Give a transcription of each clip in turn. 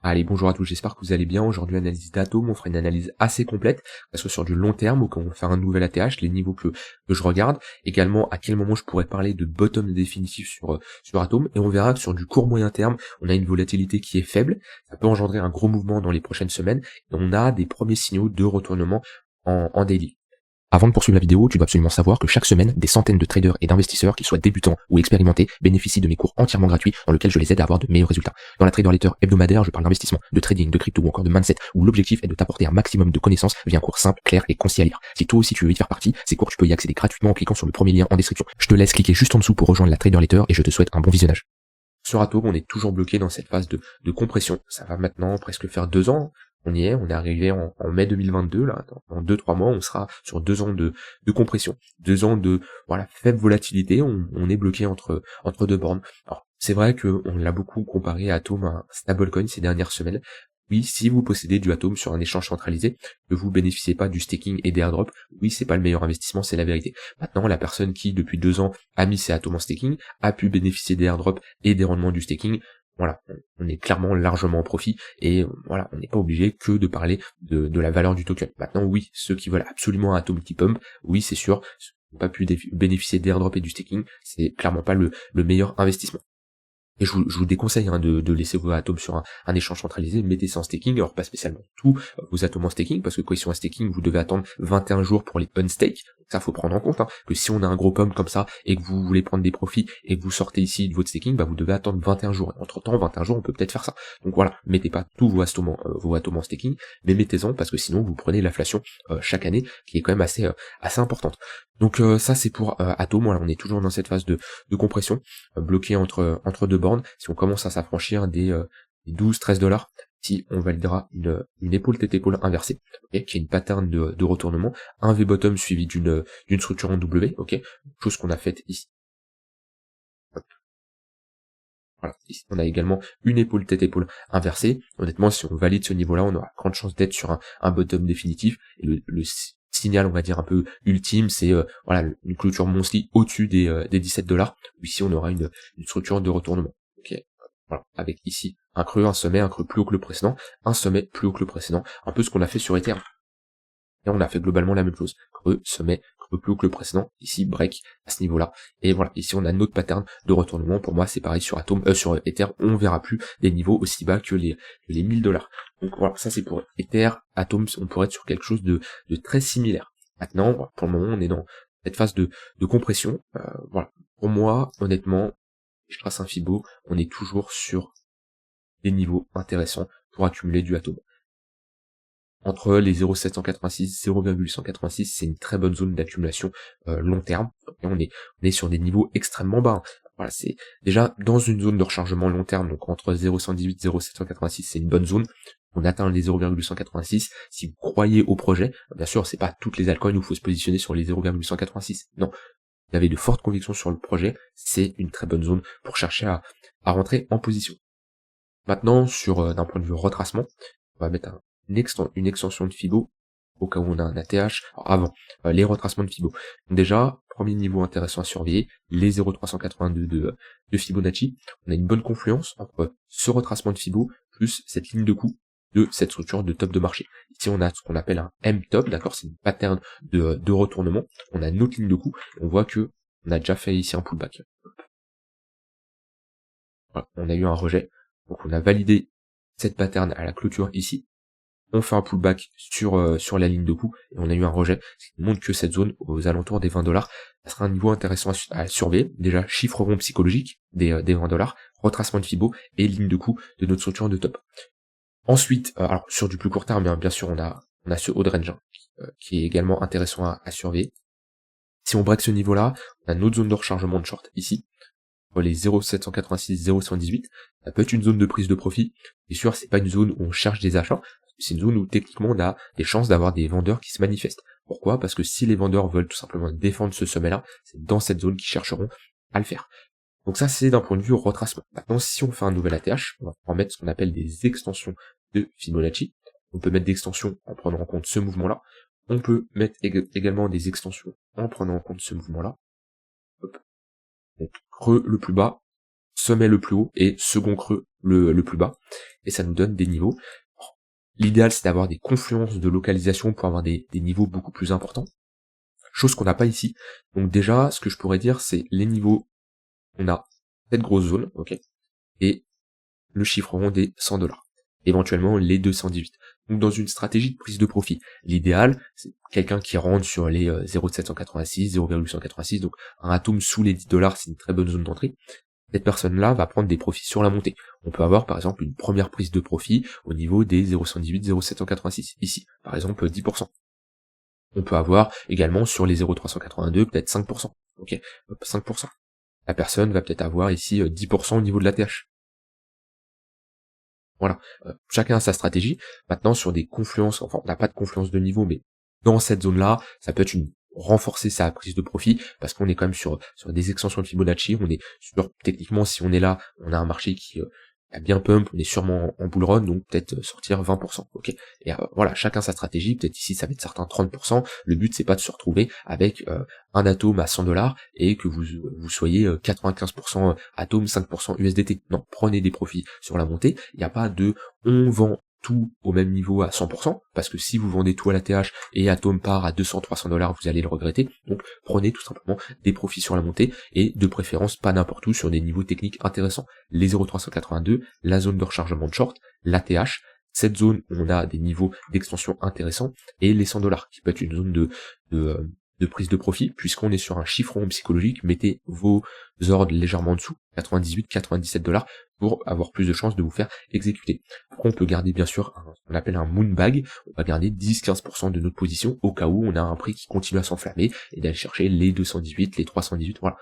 Allez, bonjour à tous, j'espère que vous allez bien. Aujourd'hui, analyse d'Atom, on fera une analyse assez complète, que ce soit sur du long terme ou quand on va faire un nouvel ATH, les niveaux que je regarde, également à quel moment je pourrais parler de bottom définitif sur Atom, et on verra que sur du court moyen terme, on a une volatilité qui est faible, ça peut engendrer un gros mouvement dans les prochaines semaines, et on a des premiers signaux de retournement en daily. Avant de poursuivre la vidéo, tu dois absolument savoir que chaque semaine, des centaines de traders et d'investisseurs, qu'ils soient débutants ou expérimentés, bénéficient de mes cours entièrement gratuits dans lesquels je les aide à avoir de meilleurs résultats. Dans la Trader Letter hebdomadaire, je parle d'investissement, de trading, de crypto ou encore de mindset, où l'objectif est de t'apporter un maximum de connaissances via un cours simple, clair et concis à lire. Si toi aussi tu veux y faire partie, ces cours tu peux y accéder gratuitement en cliquant sur le premier lien en description. Je te laisse cliquer juste en dessous pour rejoindre la Trader Letter et je te souhaite un bon visionnage. Sur Atom, on est toujours bloqué dans cette phase de compression. Ça va maintenant presque faire 2 ans. On y est, on est arrivé en mai 2022, là, dans 2-3 mois, on sera sur 2 ans de compression, 2 ans de faible volatilité, on est bloqué entre deux bornes. Alors, c'est vrai qu'on l'a beaucoup comparé à Atom, à un stablecoin ces dernières semaines. Oui, si vous possédez du Atom sur un échange centralisé, que vous bénéficiez pas du staking et des airdrops, oui, c'est pas le meilleur investissement, c'est la vérité. Maintenant, la personne qui, depuis 2 ans, a mis ses Atom en staking, a pu bénéficier des airdrops et des rendements du staking, voilà, on est clairement largement en profit, et voilà, on n'est pas obligé que de parler de la valeur du token. Maintenant, oui, ceux qui veulent absolument un Atom qui pump, oui, c'est sûr, ceux qui n'ont pas pu bénéficier des airdrops et du staking, c'est clairement pas le meilleur investissement. Et je vous déconseille de laisser vos atomes sur un échange centralisé, mettez ça en staking, alors pas spécialement tous vos atomes en staking, parce que quand ils sont en staking, vous devez attendre 21 jours pour les unstake, ça faut prendre en compte, que si on a un gros pump comme ça, et que vous voulez prendre des profits, et que vous sortez ici de votre staking, vous devez attendre 21 jours, et entre temps, 21 jours, on peut peut-être faire ça. Donc voilà, mettez pas tous vos atomes en staking, mais mettez-en, parce que sinon, vous prenez l'inflation chaque année, qui est quand même assez importante. Donc ça c'est pour Atom, voilà, on est toujours dans cette phase de compression, bloqué entre deux bornes. Si on commence à s'affranchir des 12-13$, si on validera une épaule tête épaule inversée, okay, qui est une pattern de retournement, un V bottom suivi d'une structure en W, ok, chose qu'on a faite ici. Voilà, ici on a également une épaule tête épaule inversée. Honnêtement, si on valide ce niveau-là, on aura grande chance d'être sur un bottom définitif, et le signal, on va dire un peu ultime, c'est une clôture monthly au-dessus des $17. Ici on aura une structure de retournement. Ok, voilà, avec ici un creux, un sommet, un creux plus haut que le précédent, un sommet plus haut que le précédent, un peu ce qu'on a fait sur Ether. Et on a fait globalement la même chose, creux, sommet, creux plus haut que le précédent, ici break à ce niveau-là. Et voilà, ici on a notre pattern de retournement. Pour moi c'est pareil sur sur Ether, on verra plus des niveaux aussi bas que les $1000. Donc voilà, ça c'est pour Ether, Atom, on pourrait être sur quelque chose de très similaire. Maintenant, pour le moment, on est dans cette phase de compression. Voilà, pour moi, honnêtement, je trace un Fibo, on est toujours sur des niveaux intéressants pour accumuler du Atom. Entre les 0,786 et 0,186, c'est une très bonne zone d'accumulation long terme. Et on est sur des niveaux extrêmement bas. Voilà, c'est déjà dans une zone de rechargement long terme, donc entre 0,118 et 0,786, c'est une bonne zone. On atteint les 0,186. Si vous croyez au projet, bien sûr, c'est pas toutes les altcoins où il faut se positionner sur les 0,186. Non, vous avez de fortes convictions sur le projet, c'est une très bonne zone pour chercher à rentrer en position. Maintenant, d'un point de vue retracement, on va mettre une extension de Fibo au cas où on a un ATH. Alors avant, les retracements de Fibo. Donc déjà, premier niveau intéressant à surveiller, les 0,382 de Fibonacci. On a une bonne confluence entre ce retracement de Fibo plus cette ligne de coup de cette structure de top de marché. Ici, on a ce qu'on appelle un M-top, d'accord, c'est une pattern de retournement. On a notre ligne de coup, on voit que on a déjà fait ici un pullback. Voilà, on a eu un rejet, donc on a validé cette pattern à la clôture ici. On fait un pullback sur la ligne de coup, et on a eu un rejet, ce qui montre que cette zone, aux alentours des $20, ça sera un niveau intéressant à surveiller. Déjà, chiffre rond psychologique des $20, retracement de Fibo, et ligne de coup de notre structure de top. Ensuite, alors sur du plus court terme, bien sûr, on a ce haut de range, qui est également intéressant à surveiller. Si on break ce niveau-là, on a notre zone de rechargement de short ici, les 0,786, 0,118, ça peut être une zone de prise de profit. Bien sûr, c'est pas une zone où on cherche des achats, c'est une zone où techniquement on a des chances d'avoir des vendeurs qui se manifestent. Pourquoi? Parce que si les vendeurs veulent tout simplement défendre ce sommet-là, c'est dans cette zone qu'ils chercheront à le faire. Donc ça, c'est d'un point de vue retracement. Maintenant, si on fait un nouvel ATH, on va pouvoir mettre ce qu'on appelle des extensions de Fibonacci. On peut mettre des extensions en prenant en compte ce mouvement-là. On peut mettre également des extensions en prenant en compte ce mouvement-là. Donc, creux le plus bas, sommet le plus haut, et second creux le plus bas, et ça nous donne des niveaux. L'idéal, c'est d'avoir des confluences de localisation pour avoir des niveaux beaucoup plus importants, chose qu'on n'a pas ici. Donc déjà, ce que je pourrais dire, c'est les niveaux, on a cette grosse zone, ok, et le chiffre rond des 100$. Éventuellement les 218. Donc dans une stratégie de prise de profit, l'idéal, c'est quelqu'un qui rentre sur les 0,786, 0,186, donc un atome sous les 10$, c'est une très bonne zone d'entrée. Cette personne-là va prendre des profits sur la montée. On peut avoir par exemple une première prise de profit au niveau des 0,118, 0,786, ici, par exemple 10%. On peut avoir également sur les 0,382, peut-être 5%. Ok, 5%. La personne va peut-être avoir ici 10% au niveau de la TH. Voilà, chacun a sa stratégie. Maintenant, sur des confluences, enfin, on n'a pas de confluence de niveau, mais dans cette zone-là, ça peut être renforcer sa prise de profit, parce qu'on est quand même sur des extensions de Fibonacci, on est sur, techniquement, si on est là, on a un marché qui a bien pump, on est sûrement en bull run, donc peut-être sortir 20%, ok. Et voilà, chacun sa stratégie, peut-être ici ça va être certains 30%, le but c'est pas de se retrouver avec un atome à 100$ et que vous soyez 95% atome, 5% USDT. Non, prenez des profits sur la montée, il n'y a pas de on vend tout au même niveau à 100%, parce que si vous vendez tout à la TH et Atom part à 200-300$, vous allez le regretter. Donc prenez tout simplement des profits sur la montée, et de préférence pas n'importe où, sur des niveaux techniques intéressants. Les 0,382, la zone de rechargement de short, la TH, cette zone où on a des niveaux d'extension intéressants, et les 100$, qui peut être une zone de prise de profit, puisqu'on est sur un chiffre rond psychologique. Mettez vos ordres légèrement en dessous, 98, 97$, pour avoir plus de chances de vous faire exécuter. Après, on peut garder bien sûr ce qu'on appelle un moon bag, on va garder 10-15% de notre position au cas où on a un prix qui continue à s'enflammer, et d'aller chercher les 218, les 318, voilà.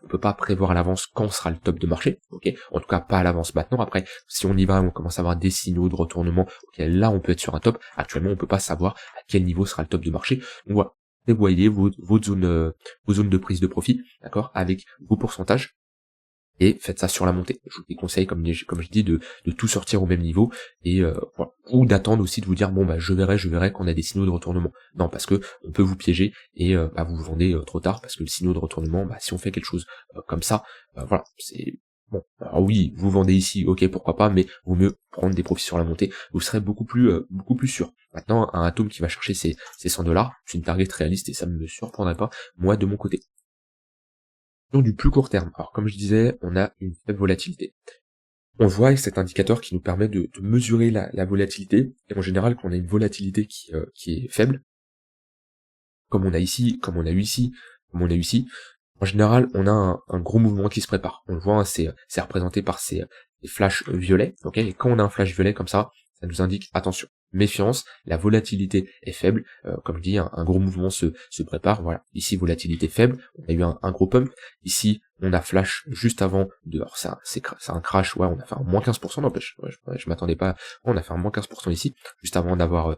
On peut pas prévoir à l'avance quand sera le top de marché, ok. En tout cas, pas à l'avance maintenant. Après, si on y va, on commence à avoir des signaux de retournement, ok, là on peut être sur un top. Actuellement, on peut pas savoir à quel niveau sera le top de marché. Donc voilà. Prévoyez votre zone, vos zones de prise de profit, d'accord, avec vos pourcentages, et faites ça sur la montée. Je vous déconseille, comme je dis, de tout sortir au même niveau, et voilà. Ou d'attendre aussi, de vous dire bon bah je verrai quand on a des signaux de retournement. Non, parce que on peut vous piéger, et vous vendez trop tard, parce que le signaux de retournement, si on fait quelque chose comme ça, voilà, c'est bon. Alors oui, vous vendez ici, ok, pourquoi pas, mais vaut mieux prendre des profits sur la montée, vous serez beaucoup plus sûr. Maintenant, un atome qui va chercher ses 100$, c'est une target réaliste, et ça ne me surprendrait pas, moi, de mon côté. Sur du plus court terme, alors comme je disais, on a une faible volatilité. On voit avec cet indicateur qui nous permet de mesurer la volatilité, et en général, quand on a une volatilité qui est faible, comme on a ici, comme on a eu ici, comme on a eu ici, en général, on a un gros mouvement qui se prépare. On le voit, hein, c'est représenté par ces flashs violets, ok. Et quand on a un flash violet comme ça nous indique, attention, méfiance, la volatilité est faible, comme je dis, un gros mouvement se prépare, voilà. Ici, volatilité faible, on a eu un gros pump, ici, on a flash juste avant de, alors ça, c'est un crash, ouais, on a fait un moins 15%, n'empêche, ouais, je m'attendais pas, on a fait un moins 15% ici, juste avant d'avoir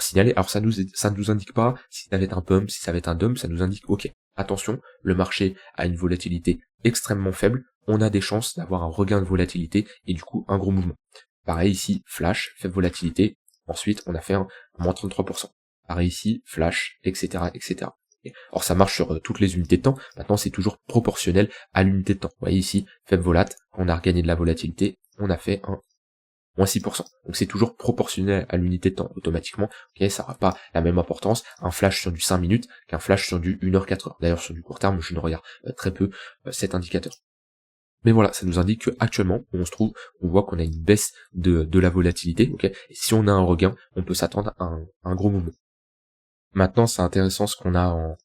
signalé. Alors ça nous indique pas si ça va être un pump, si ça va être un dump, ça nous indique, ok, attention, le marché a une volatilité extrêmement faible, on a des chances d'avoir un regain de volatilité, et du coup, un gros mouvement. Pareil ici, flash, faible volatilité, ensuite on a fait un moins 33%. Pareil ici, flash, etc., etc. Alors ça marche sur toutes les unités de temps, maintenant c'est toujours proportionnel à l'unité de temps. Vous voyez ici, faible volat, on a regagné de la volatilité, on a fait un moins 6%. Donc c'est toujours proportionnel à l'unité de temps, automatiquement. Ok, ça n'aura pas la même importance, un flash sur du 5 minutes qu'un flash sur du 1h, 4h. D'ailleurs sur du court terme, je ne regarde très peu cet indicateur. Mais voilà, ça nous indique qu'actuellement, on voit qu'on a une baisse de la volatilité, ok. Et si on a un regain, on peut s'attendre à un gros mouvement. Maintenant, c'est intéressant ce qu'on a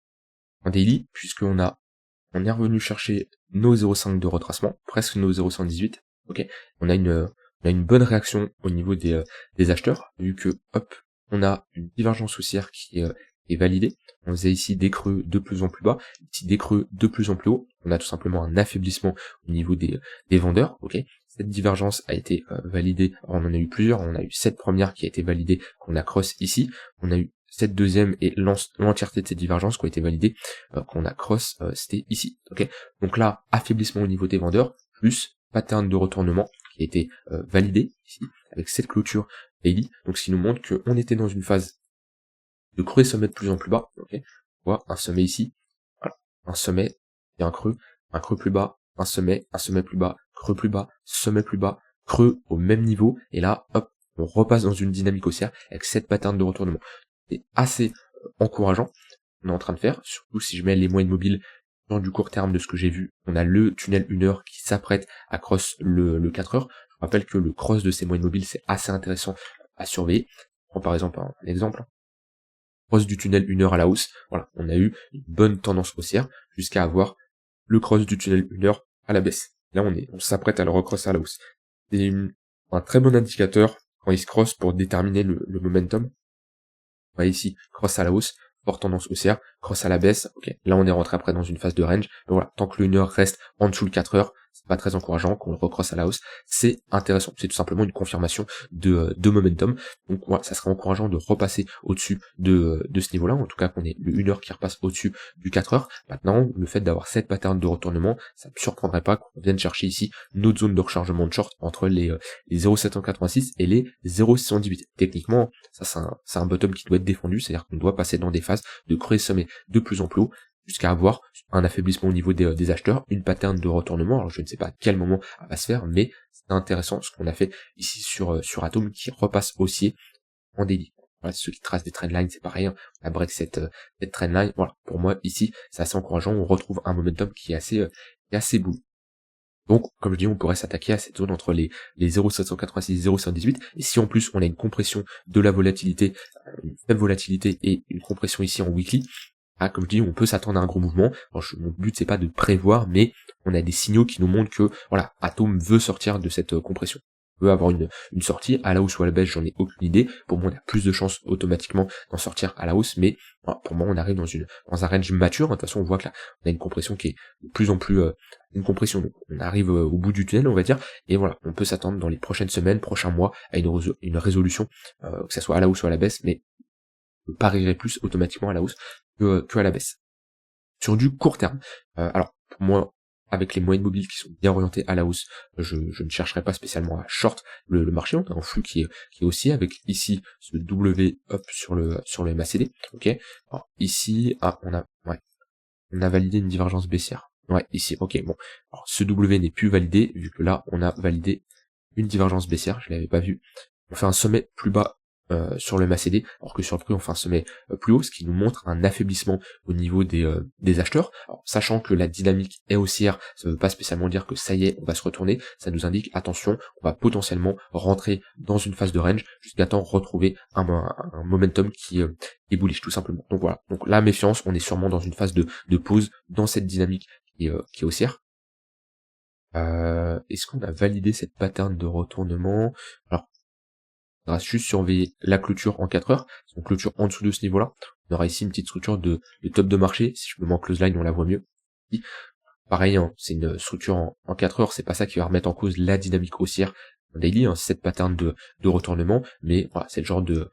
en daily, puisqu'on est revenu chercher nos 0,5 de retracement, presque nos 0,118, ok. On a une bonne réaction au niveau des acheteurs, vu que, hop, on a une divergence haussière qui est validée. On faisait ici des creux de plus en plus bas, ici des creux de plus en plus haut. On a tout simplement un affaiblissement au niveau des vendeurs, ok. Cette divergence a été validée, alors on en a eu plusieurs, on a eu cette première qui a été validée, qu'on a cross ici, on a eu cette deuxième et l'entièreté de cette divergence qui a été validée, qu'on a cross, c'était ici, ok. Donc là, affaiblissement au niveau des vendeurs, plus pattern de retournement qui a été validé ici, avec cette clôture daily, donc ce qui nous montre qu'on était dans une phase de creux et sommet de plus en plus bas, ok. On voit un sommet ici, voilà, un sommet et un creux plus bas, un sommet plus bas, creux plus bas, sommet plus bas, creux au même niveau, et là, hop, on repasse dans une dynamique haussière avec cette pattern de retournement. C'est assez encourageant, on est en train de faire, surtout si je mets les moyennes mobiles dans du court terme de ce que j'ai vu. On a le tunnel 1 heure qui s'apprête à cross le 4 heures. Je rappelle que le cross de ces moyennes mobiles, c'est assez intéressant à surveiller. Je prends par exemple un exemple. Cross du tunnel 1 heure à la hausse. Voilà, on a eu une bonne tendance haussière jusqu'à avoir le cross du tunnel 1 heure à la baisse. Là, on s'apprête à le recrosser à la hausse. C'est un très bon indicateur quand il se cross pour déterminer le momentum. On va ici, cross à la hausse, forte tendance haussière, cross à la baisse, ok. Là, on est rentré après dans une phase de range. Mais voilà, tant que le 1 heure reste en dessous le 4 heures, c'est pas très encourageant, qu'on le recrosse à la hausse, c'est intéressant. C'est tout simplement une confirmation de momentum. Donc voilà, ça serait encourageant de repasser au-dessus de ce niveau-là, en tout cas qu'on ait le 1 heure qui repasse au-dessus du 4 heures. Maintenant, le fait d'avoir cette pattern de retournement, ça ne me surprendrait pas qu'on vienne chercher ici notre zone de rechargement de short entre les 0,786 et les 0,618. Techniquement, ça c'est un bottom qui doit être défendu, c'est-à-dire qu'on doit passer dans des phases de creux et sommet de plus en plus haut, jusqu'à avoir un affaiblissement au niveau des acheteurs, une pattern de retournement. Alors je ne sais pas à quel moment elle va se faire, mais c'est intéressant ce qu'on a fait ici sur Atom qui repasse haussier en daily. Voilà, ceux qui tracent des trendlines, c'est pareil, hein. On a break cette trendline. Voilà, pour moi ici, c'est assez encourageant, on retrouve un momentum qui est assez beau. Donc, comme je dis, on pourrait s'attaquer à cette zone entre les 0,786 et 0,118. Et si en plus on a une compression de la volatilité, une faible volatilité et une compression ici en weekly, comme je dis, on peut s'attendre à un gros mouvement. Alors, mon but c'est pas de prévoir, mais on a des signaux qui nous montrent que voilà, Atom veut sortir de cette compression. Veut avoir une sortie à la hausse ou à la baisse, j'en ai aucune idée. Pour moi, on a plus de chances automatiquement d'en sortir à la hausse, mais voilà, pour moi, on arrive dans un range mature. De toute façon, on voit que là, on a une compression qui est de plus en plus une compression. Donc, on arrive au bout du tunnel, on va dire, et voilà, on peut s'attendre dans les prochaines semaines, prochains mois, à une résolution, que ça soit à la hausse ou à la baisse, mais on parierait plus automatiquement à la hausse que à la baisse. Sur du court terme, alors pour moi, avec les moyennes mobiles qui sont bien orientées à la hausse, je ne chercherai pas spécialement à short le marché. On a un flux qui est haussier avec ici ce W up sur le MACD. Ok. Alors, ici, on a validé une divergence baissière. Ouais, ici, ok, bon. Alors, ce W n'est plus validé, vu que là, on a validé une divergence baissière, je l'avais pas vu. On fait un sommet plus bas sur le MACD, alors que sur le prix on fait un sommet plus haut, ce qui nous montre un affaiblissement au niveau des acheteurs. Alors, sachant que la dynamique est haussière, ça ne veut pas spécialement dire que ça y est, on va se retourner, ça nous indique, attention, on va potentiellement rentrer dans une phase de range, jusqu'à temps retrouver un momentum qui est bullish, tout simplement. Donc voilà, donc la méfiance, on est sûrement dans une phase de pause dans cette dynamique qui est haussière. Est-ce qu'on a validé cette pattern de retournement? Alors, on va juste surveiller la clôture en 4 heures. Donc clôture en dessous de ce niveau-là. On aura ici une petite structure de top de marché. Si je me mets en close line, on la voit mieux. Pareil, hein, c'est une structure en 4 heures. C'est pas ça qui va remettre en cause la dynamique haussière en daily. Hein, c'est cette pattern de retournement. Mais voilà, c'est le genre de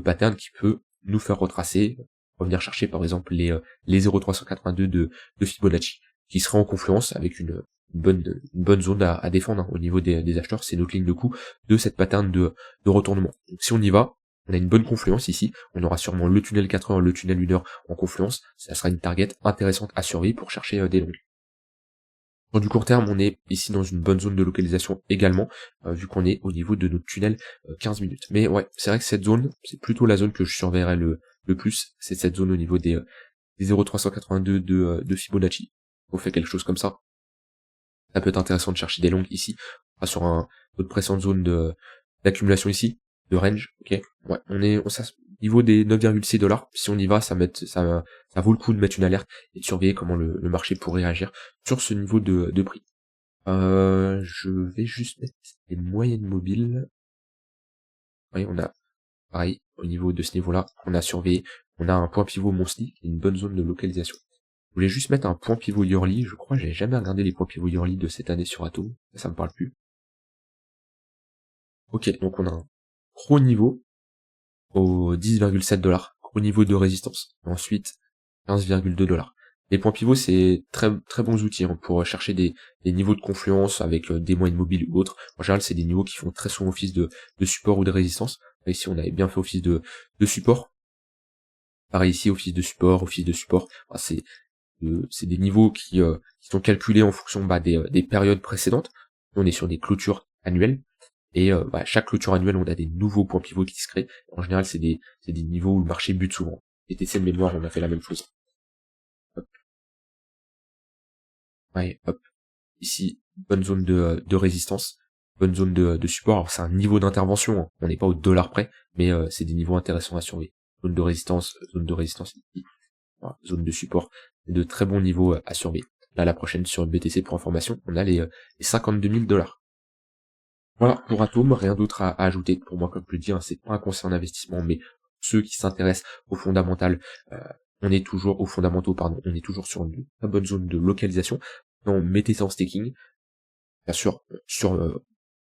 pattern qui peut nous faire retracer, revenir chercher par exemple les 0,382 de Fibonacci, qui serait en confluence avec une bonne zone à défendre, hein, au niveau des acheteurs. C'est notre ligne de coup de cette pattern de retournement. Donc si on y va, on a une bonne confluence ici, on aura sûrement le tunnel 4 heures, le tunnel 1 heure en confluence, ça sera une target intéressante à surveiller pour chercher des longues. Sur du court terme, on est ici dans une bonne zone de localisation également, vu qu'on est au niveau de notre tunnel 15 minutes. Mais ouais, c'est vrai que cette zone, c'est plutôt la zone que je surveillerai le plus, c'est cette zone au niveau des 0,382 de Fibonacci. On fait quelque chose comme ça. Ça peut être intéressant de chercher des longues ici. On sera sur notre précédente zone d'accumulation ici, de range, ok. Ouais, on est niveau des 9,6 $. Si on y va, ça vaut le coup de mettre une alerte et de surveiller comment le marché pourrait réagir sur ce niveau de prix. Je vais juste mettre les moyennes mobiles. Oui, on a, pareil, au niveau de ce niveau-là, on a surveillé, on a un point pivot monthly, qui est une bonne zone de localisation. Je voulais juste mettre un point pivot yearly, je crois que j'ai jamais regardé les points pivot yearly de cette année sur Atom, ça me parle plus. Ok, donc on a un gros niveau au 10,7 $, gros niveau de résistance. Ensuite, 15,2 $. Les points pivots, c'est très très bons outils, hein, pour chercher des niveaux de confluence avec des moyennes mobiles ou autres. En général, c'est des niveaux qui font très souvent office de support ou de résistance. Là, ici, on avait bien fait office de support. Pareil ici, office de support. Enfin, c'est des niveaux qui sont calculés en fonction des périodes précédentes. On est sur des clôtures annuelle. Et chaque clôture annuelle, on a des nouveaux points pivots qui se créent. En général, c'est des niveaux où le marché bute souvent. BTC de mémoire, on a fait la même chose. Hop. Ouais, hop. Ici, bonne zone de résistance, bonne zone de support. Alors c'est un niveau d'intervention, hein. On n'est pas au dollar près, mais c'est des niveaux intéressants à surveiller. Zone de résistance ici. Voilà, zone de support, de très bons niveaux à surveiller. Là, la prochaine sur BTC pour information, on a les 52 000 $. Voilà, pour Atom, rien d'autre à ajouter. Pour moi, comme je le dis, hein, c'est pas un conseil en investissement, mais ceux qui s'intéressent aux fondamentales, aux fondamentaux, pardon, on est toujours sur une très bonne zone de localisation. Donc, mettez ça en staking. Bien sûr,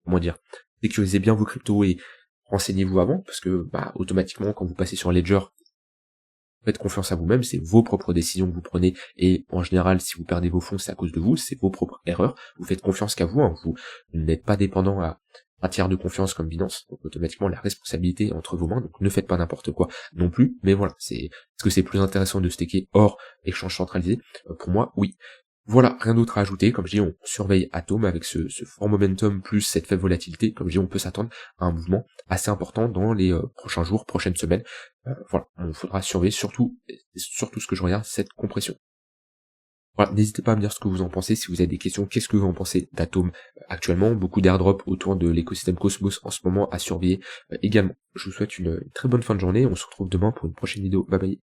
comment dire, sécurisez bien vos cryptos et renseignez-vous avant, parce que, automatiquement, quand vous passez sur Ledger, faites confiance à vous-même, c'est vos propres décisions que vous prenez, et en général, si vous perdez vos fonds, c'est à cause de vous, c'est vos propres erreurs, vous faites confiance qu'à vous, hein, vous n'êtes pas dépendant à un tiers de confiance comme Binance, donc automatiquement la responsabilité est entre vos mains, donc ne faites pas n'importe quoi non plus, mais voilà, est-ce que c'est plus intéressant de staker hors échange centralisé? Pour moi, oui. Voilà, rien d'autre à ajouter. Comme je dis, on surveille Atom avec ce fort momentum plus cette faible volatilité. Comme je dis, on peut s'attendre à un mouvement assez important dans les prochains jours, prochaines semaines. Voilà, il faudra surveiller surtout ce que je regarde, cette compression. Voilà, n'hésitez pas à me dire ce que vous en pensez, si vous avez des questions, qu'est-ce que vous en pensez d'Atom actuellement, beaucoup d'airdrops autour de l'écosystème Cosmos en ce moment à surveiller également. Je vous souhaite une très bonne fin de journée, on se retrouve demain pour une prochaine vidéo, bye bye.